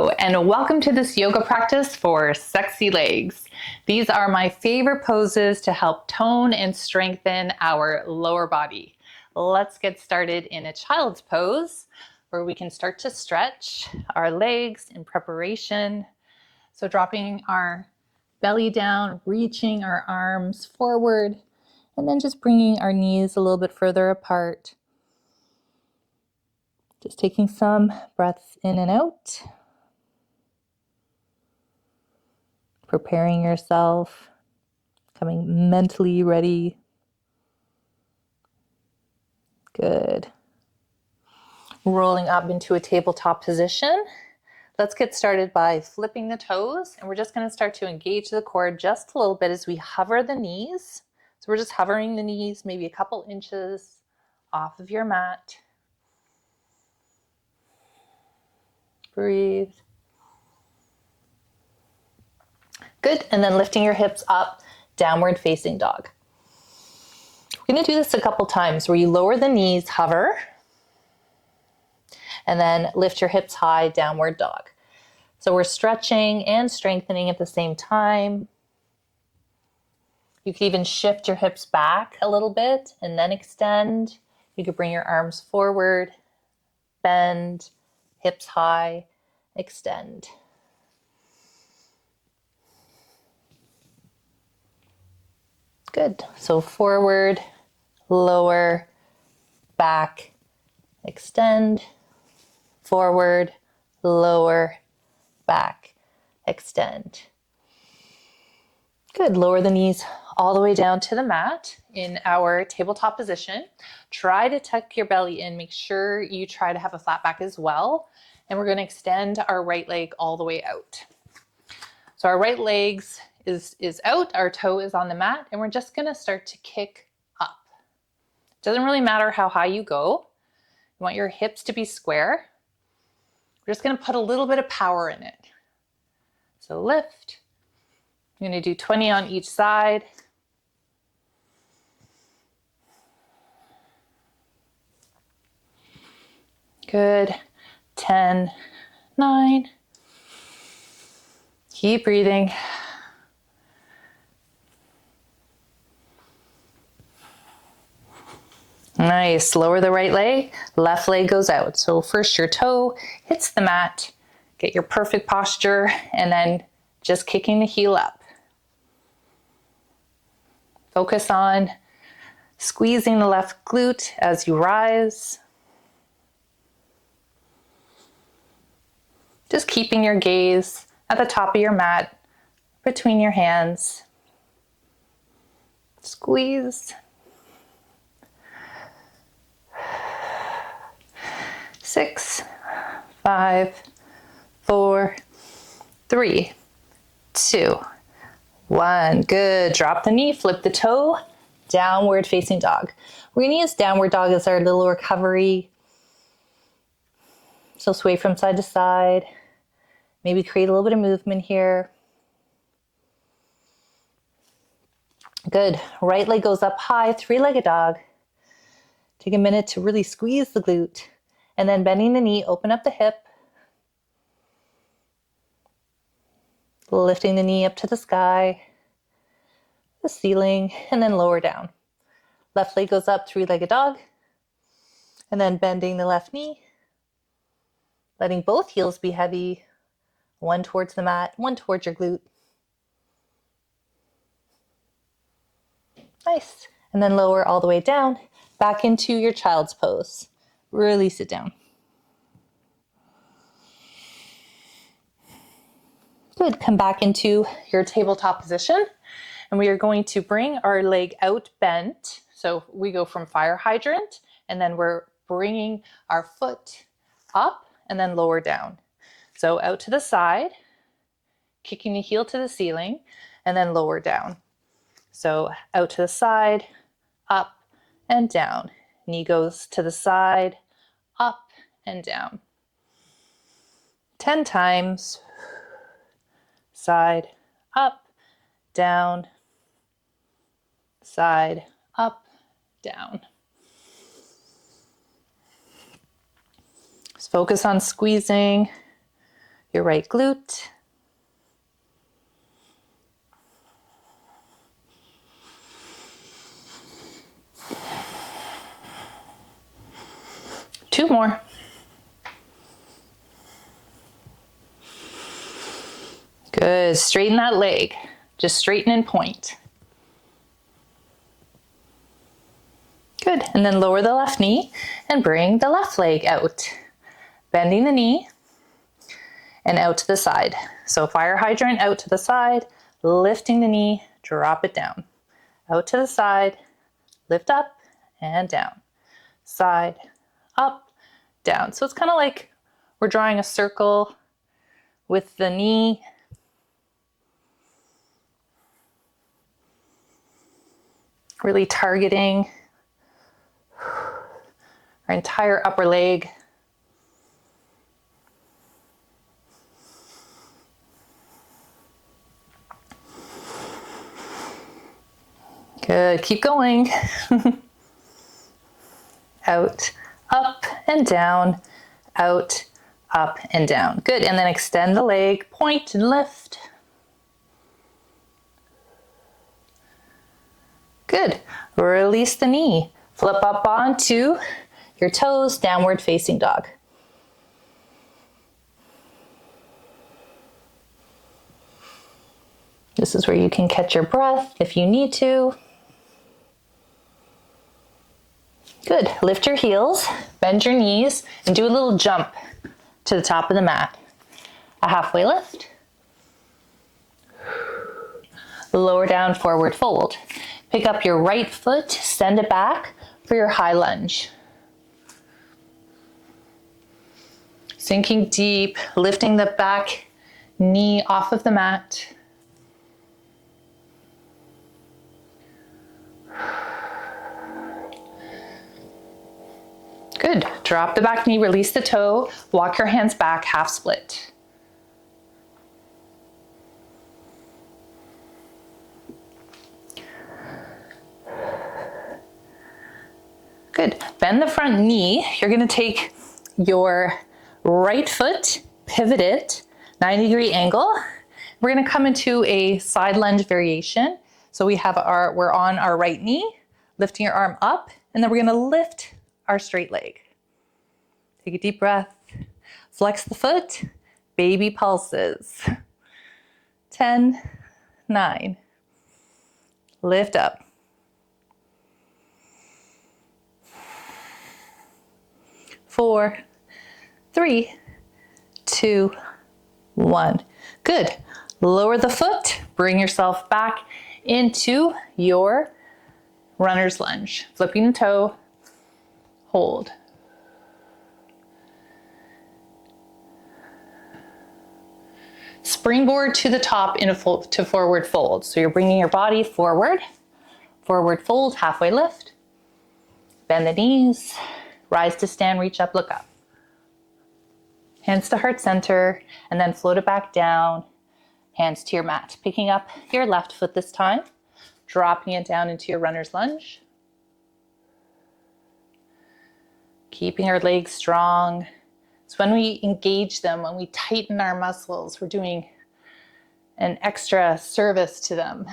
Hello, and welcome to this yoga practice for sexy legs. These are my favorite poses to help tone and strengthen our lower body. Let's get started in a child's pose where we can start to stretch our legs in preparation. So dropping our belly down, reaching our arms forward, and then just bringing our knees a little bit further apart. Just taking some breaths in and out. Preparing yourself, coming mentally ready. Good. Rolling up into a tabletop position. Let's get started by flipping the toes, and we're just going to start to engage the core just a little bit as we hover the knees. So we're just hovering the knees maybe a couple inches off of your mat. Breathe. Good, and then lifting your hips up, downward facing dog. We're going to do this a couple times where you lower the knees, hover, and then lift your hips high, downward dog. So we're stretching and strengthening at the same time. You can even shift your hips back a little bit and then extend. You could bring your arms forward, bend, hips high, extend. Good. So forward, lower, back, extend, forward, lower, back, extend. Good. Lower the knees all the way down to the mat in our tabletop position. Try to tuck your belly in. Make sure you try to have a flat back as well. And we're going to extend our right leg all the way out. So our right leg is out, our toe is on the mat, and we're just going to start to kick up. It doesn't really matter how high you go. You want your hips to be square. We're just going to put a little bit of power in it. So lift. I'm going to do 20 on each side. Good. 10, 9. Keep breathing. Nice. Lower the right leg, left leg goes out. So first your toe hits the mat, get your perfect posture, and then just kicking the heel up. Focus on squeezing the left glute as you rise. Just keeping your gaze at the top of your mat, between your hands. Squeeze. 6, 5, 4, 3, 2, 1. Good. Drop the knee, flip the toe, downward facing dog. We're going to use downward dog as our little recovery. So sway from side to side. Maybe create a little bit of movement here. Good. Right leg goes up high, three-legged dog. Take a minute to really squeeze the glute. And then bending the knee, open up the hip. Lifting the knee up to the sky, the ceiling, and then lower down. Left leg goes up, three-legged dog. And then bending the left knee. Letting both heels be heavy. One towards the mat, one towards your glute. Nice. And then lower all the way down, back into your child's pose. Really sit down. Good. Come back into your tabletop position. And we are going to bring our leg out bent. So we go from fire hydrant, and then we're bringing our foot up and then lower down. So out to the side, kicking the heel to the ceiling, and then lower down. So out to the side, up and down. Knee goes to the side, up and down. 10 times. Side, up, down, side, up, down. Just focus on squeezing your right glute. Two more. Good, straighten that leg. Just straighten and point. Good, and then lower the left knee and bring the left leg out. Bending the knee and out to the side. So fire hydrant out to the side, lifting the knee, drop it down. Out to the side, lift up and down. Side, up, down. So it's kind of like we're drawing a circle with the knee. Really targeting our entire upper leg. Good, keep going. Out, up and down, out, up and down. Good, and then extend the leg, point and lift. Good, release the knee. Flip up onto your toes, downward facing dog. This is where you can catch your breath if you need to. Good, lift your heels, bend your knees, and do a little jump to the top of the mat. A halfway lift. Lower down, forward fold. Pick up your right foot, send it back for your high lunge. Sinking deep, lifting the back knee off of the mat. Good, drop the back knee, release the toe, walk your hands back, half split. Good, bend the front knee. You're gonna take your right foot, pivot it, 90-degree angle. We're gonna come into a side lunge variation. So we're on our right knee, lifting your arm up, and then we're gonna lift our straight leg. Take a deep breath, flex the foot, baby pulses. 10, 9, lift up. 4, 3, 2, 1. Good. Lower the foot, bring yourself back into your runner's lunge. Flipping the toe, hold. Springboard to the top in to forward fold. So you're bringing your body forward, forward fold, halfway lift. Bend the knees. Rise to stand, reach up, look up. Hands to heart center, and then float it back down. Hands to your mat. Picking up your left foot this time, dropping it down into your runner's lunge. Keeping our legs strong. It's when we engage them, when we tighten our muscles, we're doing an extra service to them.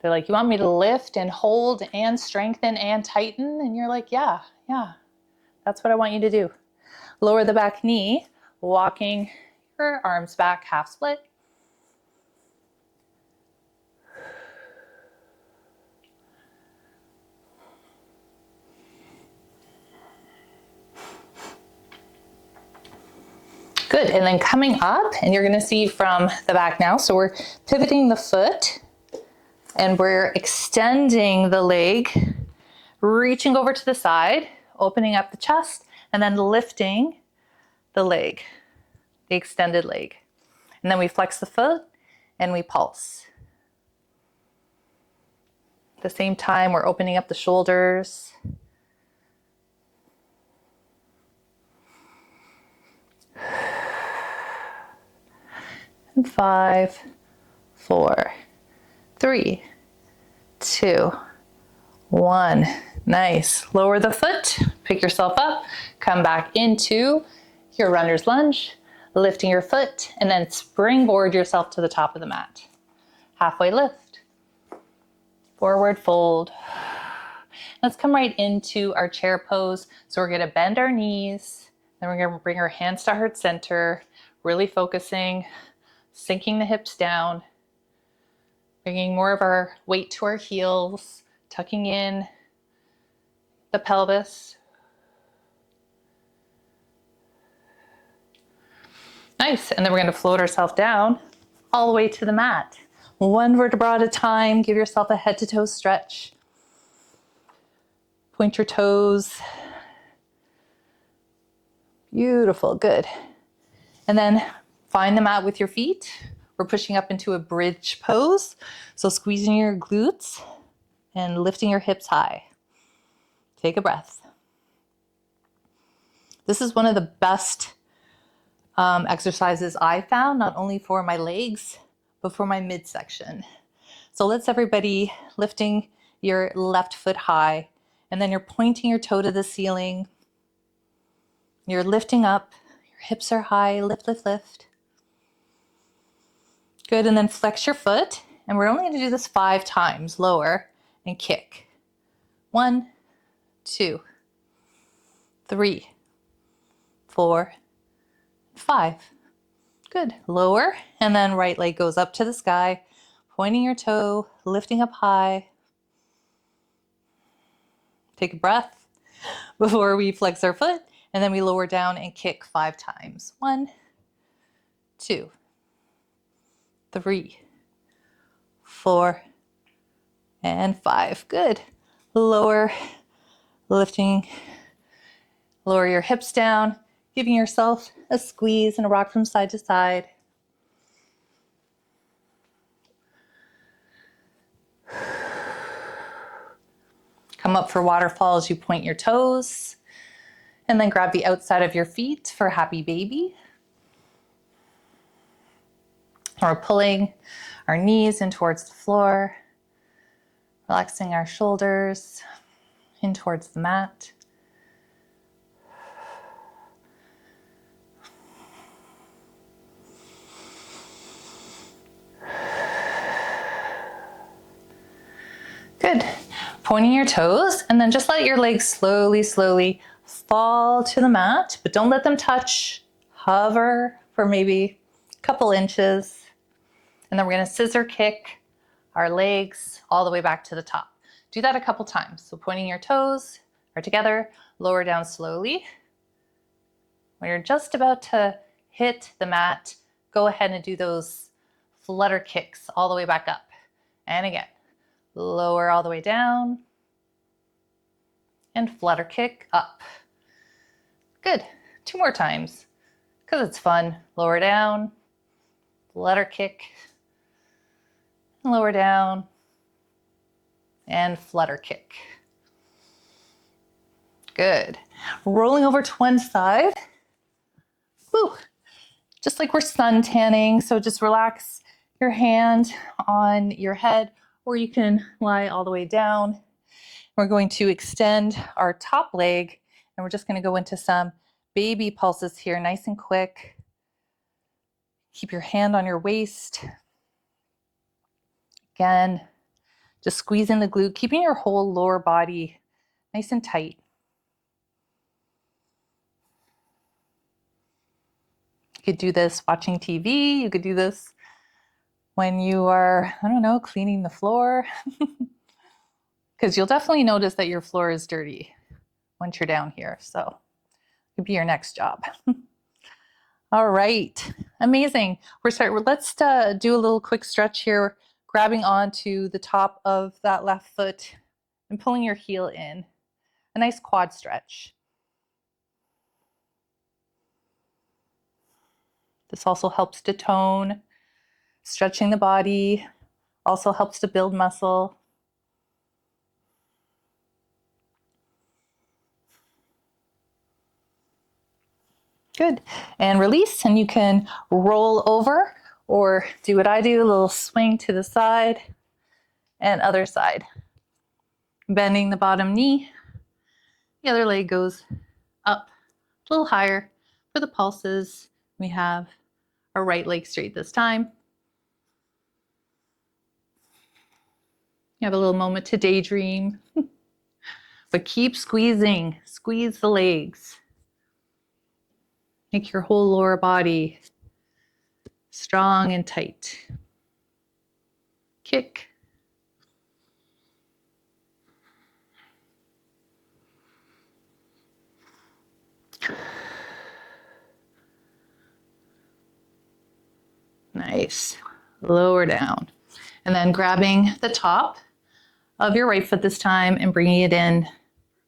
They're like, you want me to lift and hold and strengthen and tighten? And you're like, yeah, that's what I want you to do. Lower the back knee, walking your arms back, half split. Good, and then coming up, and you're gonna see from the back now, so we're pivoting the foot, and we're extending the leg, reaching over to the side, opening up the chest, and then lifting the leg, the extended leg. And then we flex the foot and we pulse. At the same time, we're opening up the shoulders. And 5, 4, 3, 2, 1. Nice. Lower the foot, pick yourself up, come back into your runner's lunge. lifting your foot, and then springboard yourself to the top of the mat. Halfway lift, forward fold. Let's come right into our chair pose. So we're gonna bend our knees, then we're gonna bring our hands to heart center, really focusing, sinking the hips down, bringing more of our weight to our heels, tucking in the pelvis. Nice, and then we're gonna float ourselves down all the way to the mat. One vertebra at a time, give yourself a head to toe stretch. Point your toes. Beautiful, good. And then find the mat with your feet. We're pushing up into a bridge pose. So squeezing your glutes and lifting your hips high. Take a breath. This is one of the best exercises I found, not only for my legs, but for my midsection. So let's everybody lifting your left foot high, and then you're pointing your toe to the ceiling. You're lifting up, your hips are high, lift, lift, lift. Good, and then flex your foot, and we're only gonna do this 5 times, lower, and kick. 1, 2, 3, 4, 5. Good, lower, and then right leg goes up to the sky, pointing your toe, lifting up high. Take a breath before we flex our foot, and then we lower down and kick 5 times. 1, 2, 3, 4, and 5. Good. Lower, lifting, lower your hips down, giving yourself a squeeze and a rock from side to side. Come up for waterfall as you point your toes, and then grab the outside of your feet for happy baby. We're pulling our knees in towards the floor, relaxing our shoulders in towards the mat. Good. Pointing your toes, and then just let your legs slowly, slowly fall to the mat, but don't let them touch. Hover for maybe a couple inches. And then we're gonna scissor kick our legs all the way back to the top. Do that a couple times. So pointing your toes are together, lower down slowly. When you're just about to hit the mat, go ahead and do those flutter kicks all the way back up. And again, lower all the way down and flutter kick up. Good, 2 more times, because it's fun. Lower down, flutter kick, lower down, and flutter kick. Good. Rolling over to one side. Woo. Just like we're sun tanning, so just relax your hand on your head, or you can lie all the way down. We're going to extend our top leg, and we're just going to go into some baby pulses here, nice and quick. Keep your hand on your waist. Again, just squeezing the glute, keeping your whole lower body nice and tight. You could do this watching TV. You could do this when you are, I don't know, cleaning the floor. Because you'll definitely notice that your floor is dirty once you're down here. So it could be your next job. All right, amazing. Let's do a little quick stretch here, grabbing onto the top of that left foot and pulling your heel in. A nice quad stretch. This also helps to tone. Stretching the body also helps to build muscle. Good. And release, and you can roll over or do what I do, a little swing to the side and other side. Bending the bottom knee. The other leg goes up a little higher for the pulses. We have our right leg straight this time. You have a little moment to daydream, but keep squeezing. Squeeze the legs. Make your whole lower body strong and tight. Kick. Nice. Lower down. And then grabbing the top of your right foot this time and bringing it in,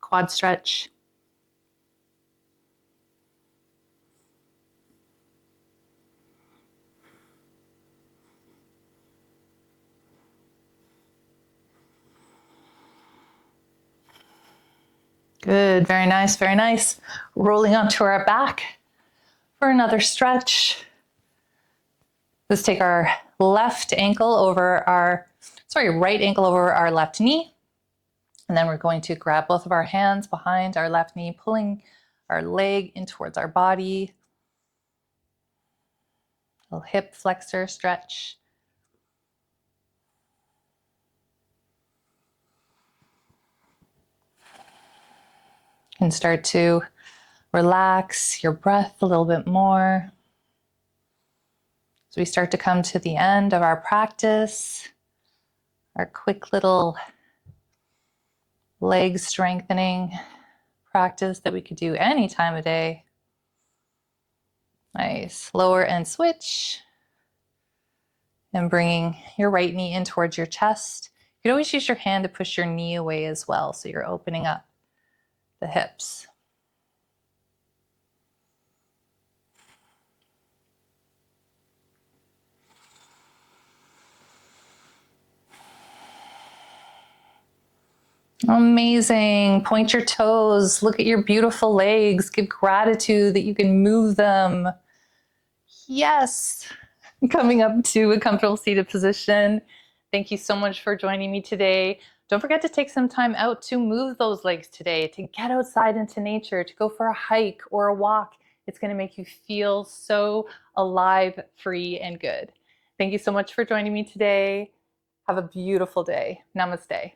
quad stretch. Good, very nice, very nice. Rolling onto our back for another stretch. Let's take our right ankle over our left knee. And then we're going to grab both of our hands behind our left knee, pulling our leg in towards our body. A little hip flexor stretch. And start to relax your breath a little bit more. As we start to come to the end of our practice, our quick little leg strengthening practice that we could do any time of day. Nice. Lower and switch. And bringing your right knee in towards your chest. You could always use your hand to push your knee away as well, so you're opening up the hips. Amazing. Point your toes. Look at your beautiful legs. Give gratitude that you can move them. Yes. Coming up to a comfortable seated position. Thank you so much for joining me today. Don't forget to take some time out to move those legs today, to get outside into nature, to go for a hike or a walk. It's going to make you feel so alive, free, and good. Thank you so much for joining me today. Have a beautiful day. Namaste.